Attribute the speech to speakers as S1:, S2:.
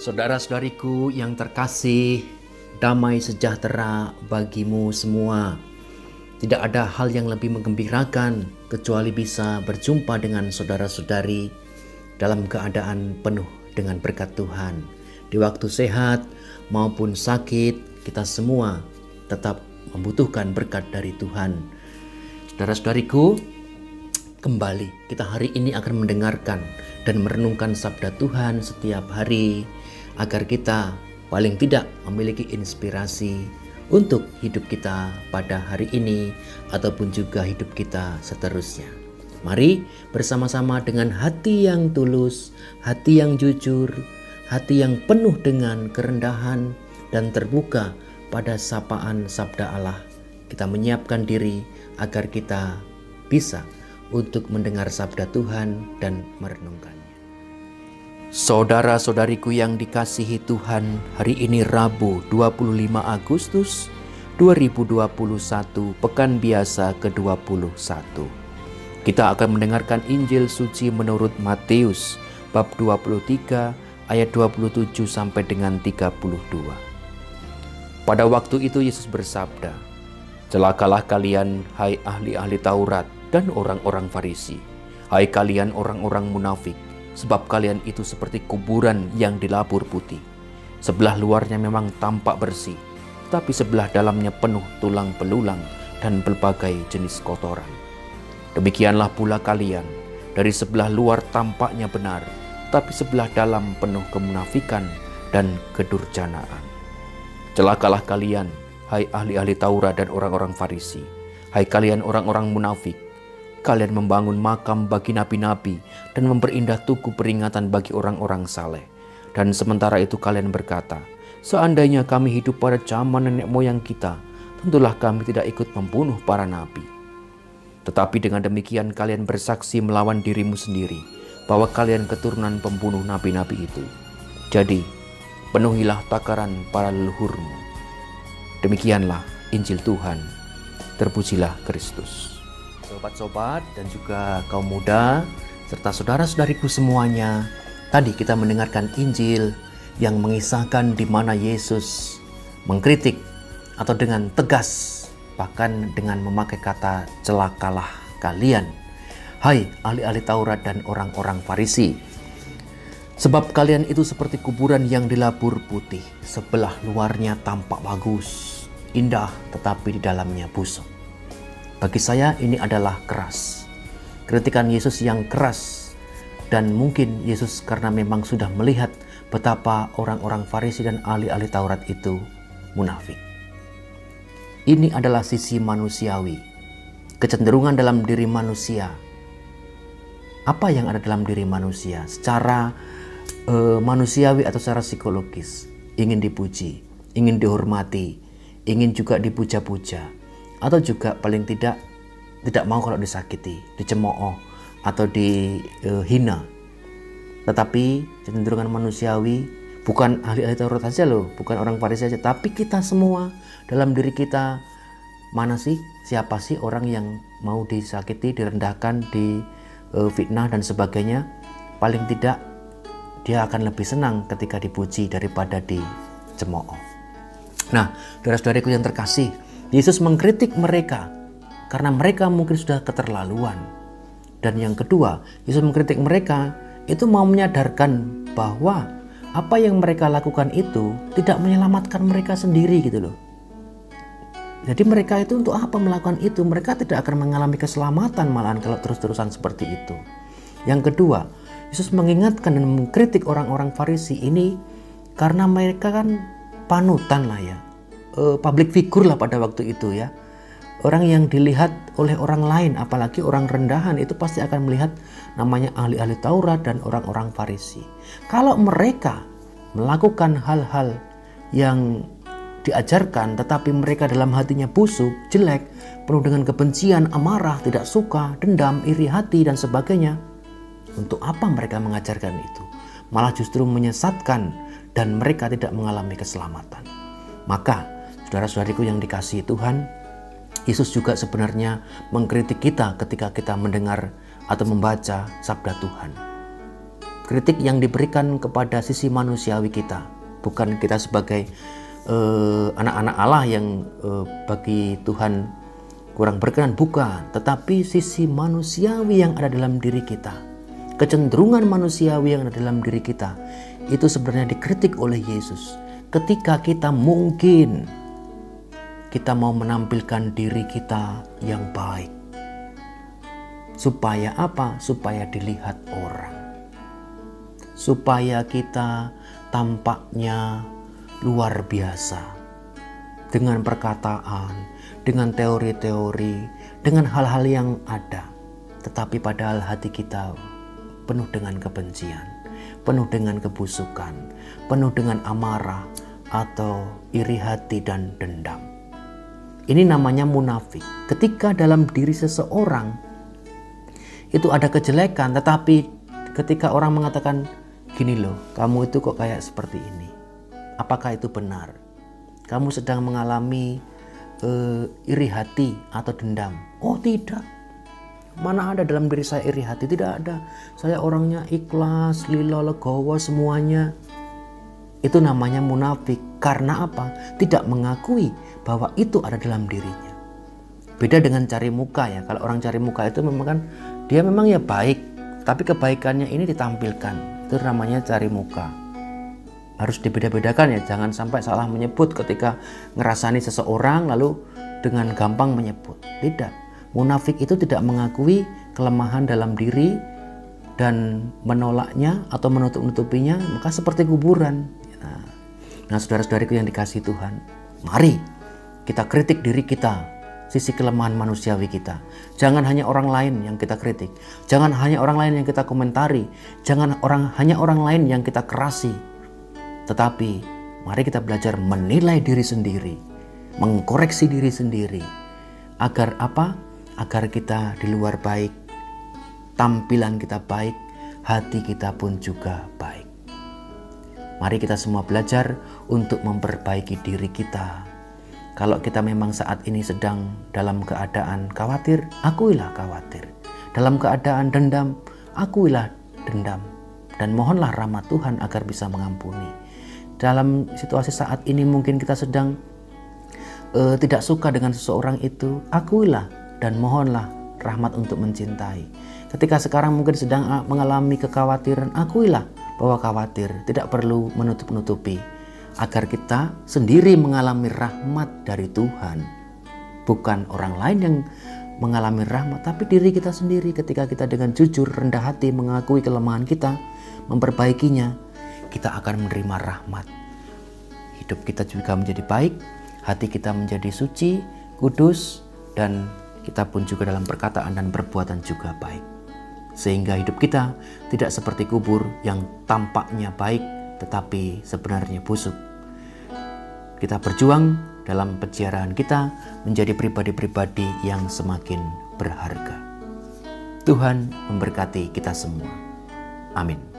S1: Saudara-saudariku yang terkasih, damai sejahtera bagimu semua. Tidak ada hal yang lebih menggembirakan kecuali bisa berjumpa dengan saudara-saudari dalam keadaan penuh dengan berkat Tuhan. Di waktu sehat maupun sakit, kita semua tetap membutuhkan berkat dari Tuhan. Saudara-saudariku, kembali kita hari ini akan mendengarkan dan merenungkan sabda Tuhan setiap hari, agar kita paling tidak memiliki inspirasi untuk hidup kita pada hari ini ataupun juga hidup kita seterusnya. Mari bersama-sama dengan hati yang tulus, hati yang jujur, hati yang penuh dengan kerendahan dan terbuka pada sapaan sabda Allah, kita menyiapkan diri agar kita bisa untuk mendengar sabda Tuhan dan merenungkannya. Saudara-saudariku yang dikasihi Tuhan, hari ini Rabu 25 Agustus 2021, Pekan Biasa ke-21. Kita akan mendengarkan Injil Suci menurut Matius bab 23 ayat 27 sampai dengan 32. Pada waktu itu Yesus bersabda, "Celakalah kalian, hai ahli-ahli Taurat dan orang-orang Farisi, hai kalian orang-orang munafik, sebab kalian itu seperti kuburan yang dilapur putih. Sebelah luarnya memang tampak bersih, tetapi sebelah dalamnya penuh tulang belulang dan berbagai jenis kotoran. Demikianlah pula kalian, dari sebelah luar tampaknya benar, tapi sebelah dalam penuh kemunafikan dan kedurjanaan. Celakalah kalian, hai ahli-ahli Taurat dan orang-orang Farisi, hai kalian orang-orang munafik. Kalian membangun makam bagi nabi-nabi dan memperindah tugu peringatan bagi orang-orang saleh. Dan sementara itu kalian berkata, seandainya kami hidup pada zaman nenek moyang kita, tentulah kami tidak ikut membunuh para nabi. Tetapi dengan demikian kalian bersaksi melawan dirimu sendiri, bahwa kalian keturunan pembunuh nabi-nabi itu. Jadi, penuhilah takaran para leluhurmu." Demikianlah Injil Tuhan. Terpujilah Kristus. Sobat-sobat dan juga kaum muda serta saudara-saudariku semuanya, tadi kita mendengarkan Injil yang mengisahkan di mana Yesus mengkritik atau dengan tegas, bahkan dengan memakai kata celakalah kalian, hai ahli-ahli Taurat dan orang-orang Farisi, sebab kalian itu seperti kuburan yang dilapur putih, sebelah luarnya tampak bagus, indah, tetapi di dalamnya busuk. Bagi saya ini adalah keras. Kritikan Yesus yang keras, dan mungkin Yesus karena memang sudah melihat betapa orang-orang Farisi dan ahli-ahli Taurat itu munafik. Ini adalah sisi manusiawi, kecenderungan dalam diri manusia. Apa yang ada dalam diri manusia secara manusiawi atau secara psikologis? Ingin dipuji, ingin dihormati, ingin juga dipuja-puja, atau juga paling tidak mau kalau disakiti, dicemooh atau dihina. Tetapi kecenderungan manusiawi, bukan ahli-ahli Taurat saja loh, bukan orang Farisi saja, tapi kita semua dalam diri kita, mana sih, siapa sih orang yang mau disakiti, direndahkan, difitnah dan sebagainya? Paling tidak dia akan lebih senang ketika dipuji daripada dicemooh. Nah, saudara-saudariku yang terkasih, Yesus mengkritik mereka karena mereka mungkin sudah keterlaluan. Dan yang kedua, Yesus mengkritik mereka itu mau menyadarkan bahwa apa yang mereka lakukan itu tidak menyelamatkan mereka sendiri gitu loh. Jadi mereka itu untuk apa melakukan itu? Mereka tidak akan mengalami keselamatan malahan kalau terus-terusan seperti itu. Yang kedua, Yesus mengingatkan dan mengkritik orang-orang Farisi ini karena mereka kan panutan lah ya. Public figure lah pada waktu itu ya. Orang yang dilihat oleh orang lain, apalagi orang rendahan, itu pasti akan melihat namanya ahli-ahli Taurat dan orang-orang Farisi. Kalau mereka melakukan hal-hal yang diajarkan tetapi mereka dalam hatinya busuk, jelek, penuh dengan kebencian, amarah, tidak suka, dendam, iri hati dan sebagainya, untuk apa mereka mengajarkan itu? Malah justru menyesatkan dan mereka tidak mengalami keselamatan. Maka saudara-saudariku yang dikasihi Tuhan, Yesus juga sebenarnya mengkritik kita ketika kita mendengar atau membaca sabda Tuhan. kritik yang diberikan kepada sisi manusiawi kita. Bukan kita sebagai anak-anak Allah yang bagi Tuhan kurang berkenan, bukan. Tetapi sisi manusiawi yang ada dalam diri kita, kecenderungan manusiawi yang ada dalam diri kita, itu sebenarnya dikritik oleh Yesus. Ketika kita mungkin kita mau menampilkan diri kita yang baik. Supaya apa? Supaya dilihat orang. Supaya kita tampaknya luar biasa. Dengan perkataan, dengan teori-teori, dengan hal-hal yang ada. Tetapi padahal hati kita penuh dengan kebencian, penuh dengan kebusukan, penuh dengan amarah atau iri hati dan dendam. Ini namanya munafik. Ketika dalam diri seseorang itu ada kejelekan, tetapi ketika orang mengatakan, gini loh, kamu itu kok kayak seperti ini. Apakah itu benar? Kamu sedang mengalami iri hati atau dendam? Oh tidak. Mana ada dalam diri saya iri hati? Tidak ada. Saya orangnya ikhlas, lila, legowo semuanya. Itu namanya munafik. Karena apa? Tidak mengakui bahwa itu ada dalam dirinya. Beda dengan cari muka ya. Kalau orang cari muka itu memang kan dia memang ya baik, tapi kebaikannya ini ditampilkan. Itu namanya cari muka. Harus dibeda-bedakan ya. Jangan sampai salah menyebut ketika ngerasani seseorang lalu dengan gampang menyebut. Tidak. Munafik itu tidak mengakui kelemahan dalam diri dan menolaknya atau menutup-nutupinya, maka seperti kuburan. Nah, saudara-saudariku yang dikasihi Tuhan, mari kita kritik diri kita, sisi kelemahan manusiawi kita. Jangan hanya orang lain yang kita kritik, jangan hanya orang lain yang kita komentari, jangan hanya orang lain yang kita kerasi. Tetapi mari kita belajar menilai diri sendiri, mengkoreksi diri sendiri. Agar apa? Agar kita di luar baik, tampilan kita baik, hati kita pun juga baik. Mari kita semua belajar untuk memperbaiki diri kita. Kalau kita memang saat ini sedang dalam keadaan khawatir, akuilah khawatir. Dalam keadaan dendam, akuilah dendam. Dan mohonlah rahmat Tuhan agar bisa mengampuni. Dalam situasi saat ini mungkin kita sedang tidak suka dengan seseorang itu, akuilah dan mohonlah rahmat untuk mencintai. Ketika sekarang mungkin sedang mengalami kekhawatiran, akuilah bahwa khawatir, tidak perlu menutup-nutupi. Agar kita sendiri mengalami rahmat dari Tuhan. Bukan orang lain yang mengalami rahmat, tapi diri kita sendiri. Ketika kita dengan jujur, rendah hati mengakui kelemahan kita, memperbaikinya, kita akan menerima rahmat. Hidup kita juga menjadi baik, hati kita menjadi suci, kudus, dan kita pun juga dalam perkataan dan perbuatan juga baik. Sehingga hidup kita tidak seperti kubur yang tampaknya baik, tetapi sebenarnya busuk. Kita berjuang dalam peziarahan kita menjadi pribadi-pribadi yang semakin berharga. Tuhan memberkati kita semua. Amin.